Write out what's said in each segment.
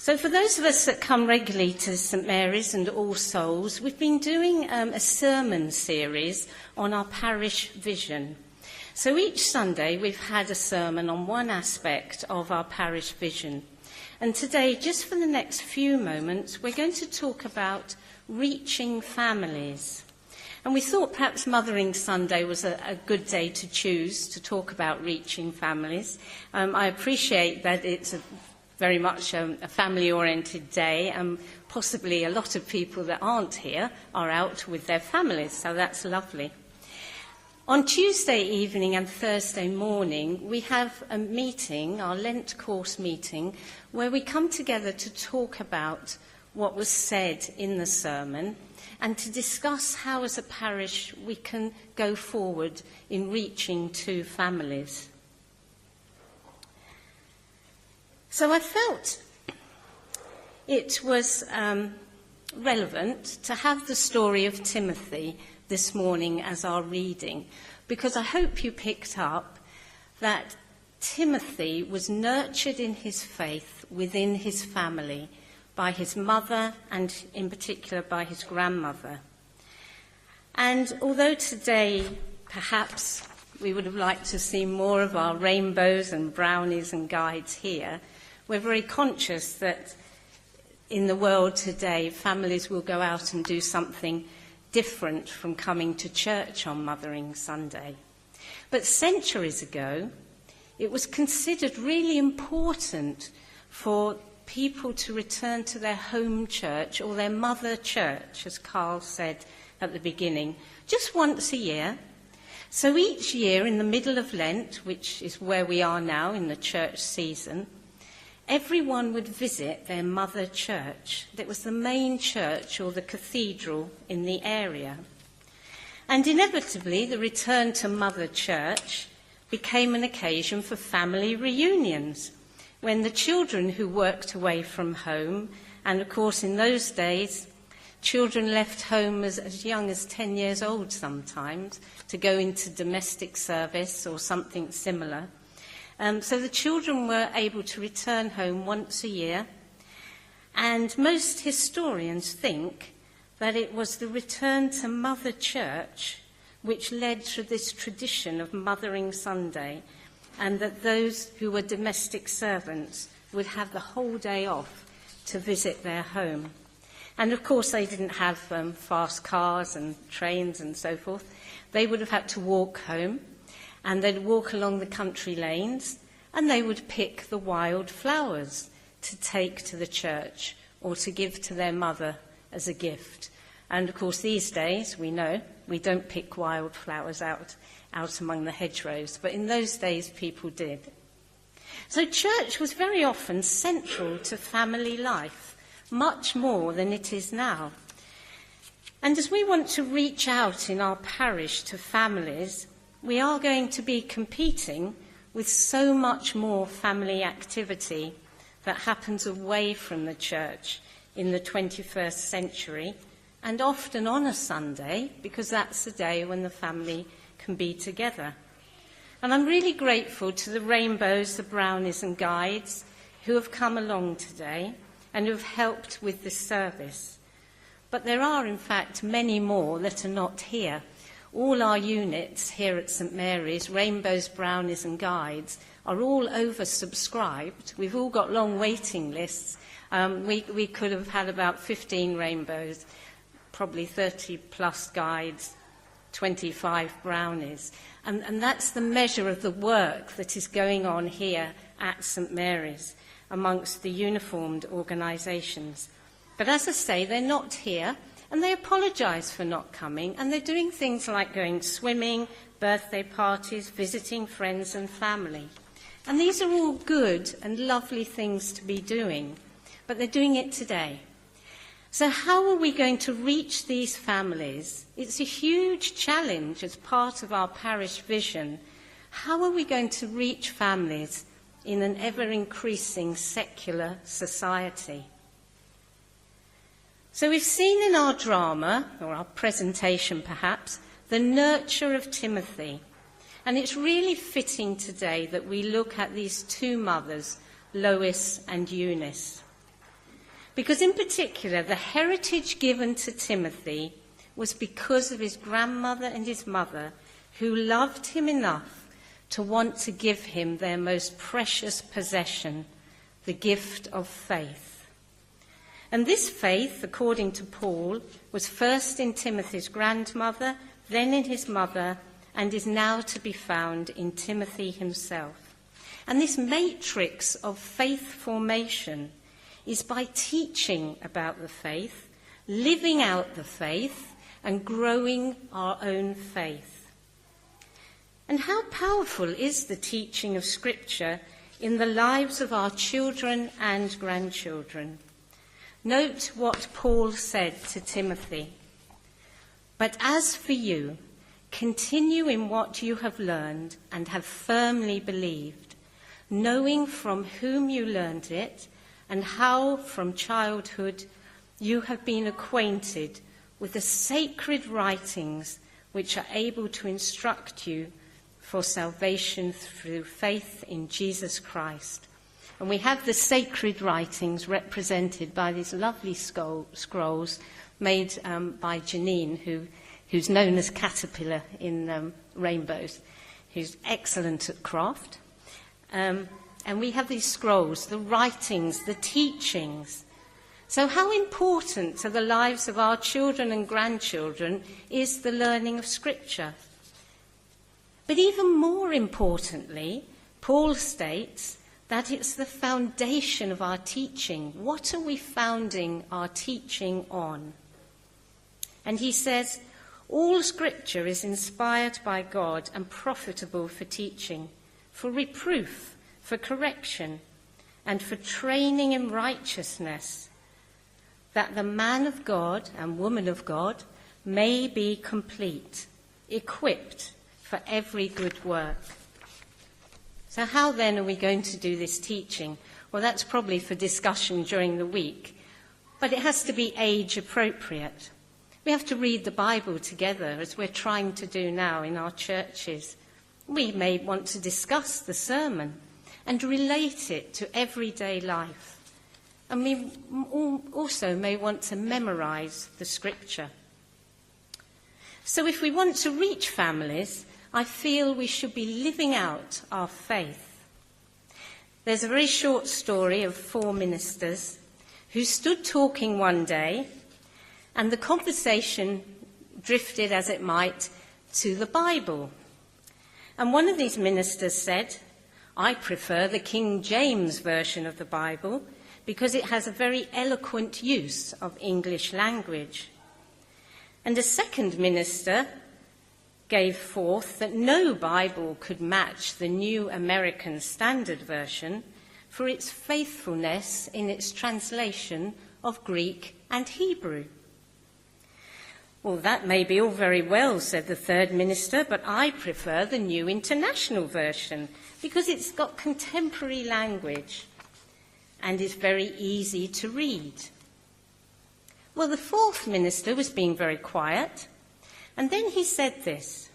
So for those of us that come regularly to St Mary's and All Souls, we've been doing a sermon series on our parish vision. So each Sunday we've had a sermon on one aspect of our parish vision. And today, just for the next few moments, we're going to talk about reaching families. And we thought perhaps Mothering Sunday was a good day to choose to talk about reaching families. I appreciate that it's very much a family-oriented day, and possibly a lot of people that aren't here are out with their families, so that's lovely. On Tuesday evening and Thursday morning, we have a meeting, our Lent course meeting, where we come together to talk about what was said in the sermon and to discuss how as a parish we can go forward in reaching to families. So I felt it was relevant to have the story of Timothy this morning as our reading, because I hope you picked up that Timothy was nurtured in his faith within his family by his mother and in particular by his grandmother. And although today perhaps we would have liked to see more of our rainbows and brownies and guides here, we're very conscious that in the world today, families will go out and do something different from coming to church on Mothering Sunday. But centuries ago, it was considered really important for people to return to their home church or their mother church, as Carl said at the beginning, just once a year. So each year in the middle of Lent, which is where we are now in the church season, everyone would visit their mother church. That was the main church or the cathedral in the area. And inevitably, the return to mother church became an occasion for family reunions, when the children who worked away from home, and of course in those days, children left home as young as 10 years old sometimes to go into domestic service or something similar. So the children were able to return home once a year, and most historians think that it was the return to Mother Church which led to this tradition of Mothering Sunday, and that those who were domestic servants would have the whole day off to visit their home. And of course they didn't have fast cars and trains and so forth. They would have had to walk home, and they'd walk along the country lanes, and they would pick the wild flowers to take to the church or to give to their mother as a gift. And of course these days, we know, we don't pick wild flowers out among the hedgerows, but in those days people did. So church was very often central to family life, much more than it is now. And as we want to reach out in our parish to families, we are going to be competing with so much more family activity that happens away from the church in the 21st century, and often on a Sunday, because that's the day when the family can be together. And I'm really grateful to the rainbows, the brownies and guides who have come along today and who have helped with this service. But there are, in fact, many more that are not here. All our units here at St Mary's, rainbows, brownies and guides, are all oversubscribed. We've all got long waiting lists. We could have had about 15 rainbows, probably 30 plus guides, 25 brownies. And that's the measure of the work that is going on here at St Mary's amongst the uniformed organisations. But as I say, they're not here. And they apologise for not coming, and they're doing things like going swimming, birthday parties, visiting friends and family. And these are all good and lovely things to be doing, but they're doing it today. So how are we going to reach these families? It's a huge challenge as part of our parish vision. How are we going to reach families in an ever-increasing secular society? So we've seen in our drama, or our presentation perhaps, the nurture of Timothy. And it's really fitting today that we look at these two mothers, Lois and Eunice. Because in particular, the heritage given to Timothy was because of his grandmother and his mother, who loved him enough to want to give him their most precious possession, the gift of faith. And this faith, according to Paul, was first in Timothy's grandmother, then in his mother, and is now to be found in Timothy himself. And this matrix of faith formation is by teaching about the faith, living out the faith, and growing our own faith. And how powerful is the teaching of Scripture in the lives of our children and grandchildren? Note what Paul said to Timothy. But as for you, continue in what you have learned and have firmly believed, knowing from whom you learned it, and how from childhood you have been acquainted with the sacred writings which are able to instruct you for salvation through faith in Jesus Christ. And we have the sacred writings represented by these lovely scrolls made by Janine, who's known as Caterpillar in Rainbows, who's excellent at craft. And we have these scrolls, the writings, the teachings. So how important to the lives of our children and grandchildren is the learning of Scripture? But even more importantly, Paul states that it's the foundation of our teaching. What are we founding our teaching on? And he says, all Scripture is inspired by God and profitable for teaching, for reproof, for correction, and for training in righteousness, that the man of God and woman of God may be complete, equipped for every good work. So how then are we going to do this teaching? Well, that's probably for discussion during the week, but it has to be age appropriate. We have to read the Bible together, as we're trying to do now in our churches. We may want to discuss the sermon and relate it to everyday life. And we also may want to memorize the Scripture. So if we want to reach families, I feel we should be living out our faith. There's a very short story of 4 ministers who stood talking one day, and the conversation drifted, as it might, to the Bible. And one of these ministers said, I prefer the King James Version of the Bible because it has a very eloquent use of English language. And a second minister gave forth that no Bible could match the New American Standard Version for its faithfulness in its translation of Greek and Hebrew. Well, that may be all very well, said the third minister, but I prefer the New International Version because it's got contemporary language and is very easy to read. Well, the fourth minister was being very quiet, and then he said this,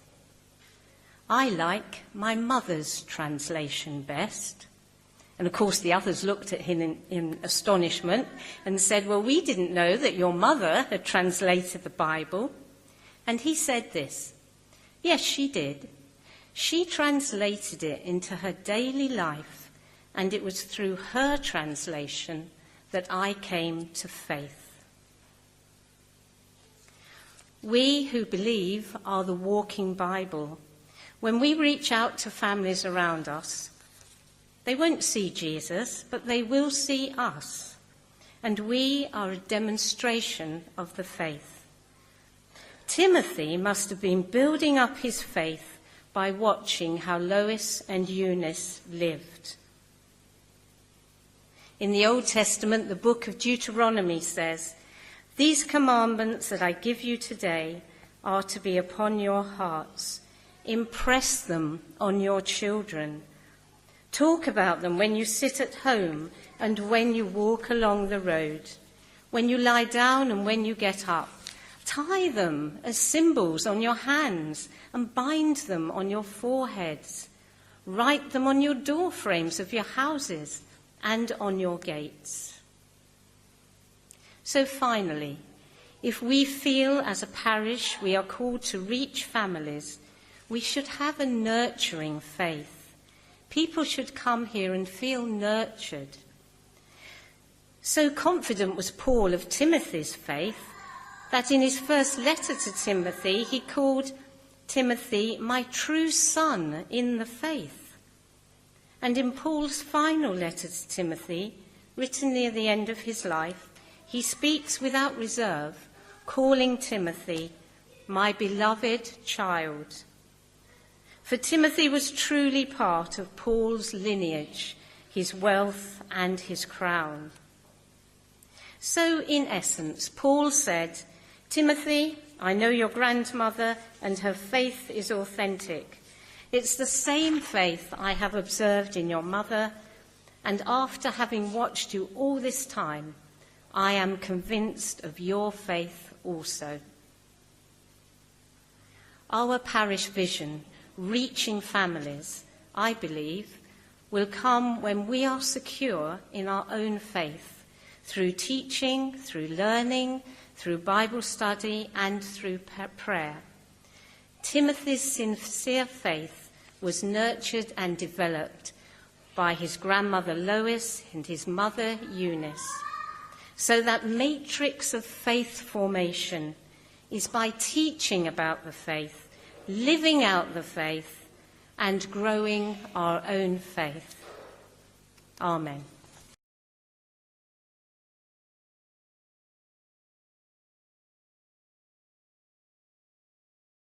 I like my mother's translation best. And of course the others looked at him in astonishment and said, well, we didn't know that your mother had translated the Bible. And he said this, yes, she did. She translated it into her daily life, and it was through her translation that I came to faith. We who believe are the walking Bible. When we reach out to families around us, they won't see Jesus, but they will see us. And we are a demonstration of the faith. Timothy must have been building up his faith by watching how Lois and Eunice lived. In the Old Testament, the book of Deuteronomy says, these commandments that I give you today are to be upon your hearts. Impress them on your children. Talk about them when you sit at home and when you walk along the road, when you lie down and when you get up. Tie them as symbols on your hands and bind them on your foreheads. Write them on your door frames of your houses and on your gates. So finally, if we feel as a parish we are called to reach families, we should have a nurturing faith. People should come here and feel nurtured. So confident was Paul of Timothy's faith that in his first letter to Timothy he called Timothy my true son in the faith. And in Paul's final letter to Timothy, written near the end of his life, he speaks without reserve, calling Timothy my beloved child. For Timothy was truly part of Paul's lineage, his wealth and his crown. So in essence, Paul said, Timothy, I know your grandmother and her faith is authentic. It's the same faith I have observed in your mother, and after having watched you all this time, I am convinced of your faith also. Our parish vision, reaching families, I believe, will come when we are secure in our own faith, through teaching, through learning, through Bible study, and through prayer. Timothy's sincere faith was nurtured and developed by his grandmother Lois and his mother Eunice. So that matrix of faith formation is by teaching about the faith, living out the faith, and growing our own faith. Amen.